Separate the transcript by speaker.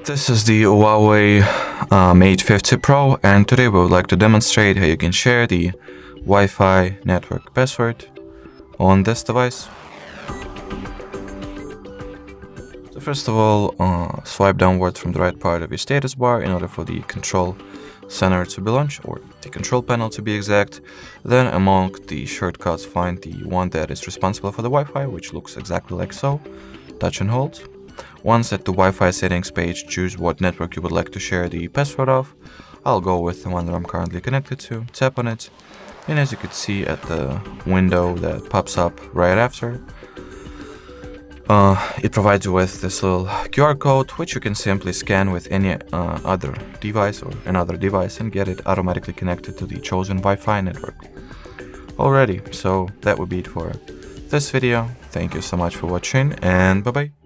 Speaker 1: This is the HUAWEI Mate 50 Pro, and today we would like to demonstrate how you can share the Wi-Fi network password on this device. So first of all, swipe downward from the right part of your status bar in order for the control center to be launched, or the control panel to be exact. Then among the shortcuts, find the one that is responsible for the Wi-Fi, which looks exactly like so. Touch and hold. Once at the Wi-Fi settings page, choose what network you would like to share the password of. I'll go with the one that I'm currently connected to. Tap on it, and as you can see at the window that pops up right after, it provides you with this little QR code, which you can simply scan with any other device or another device and get it automatically connected to the chosen Wi-Fi network. Alrighty, so that would be it for this video. Thank you so much for watching, and bye-bye.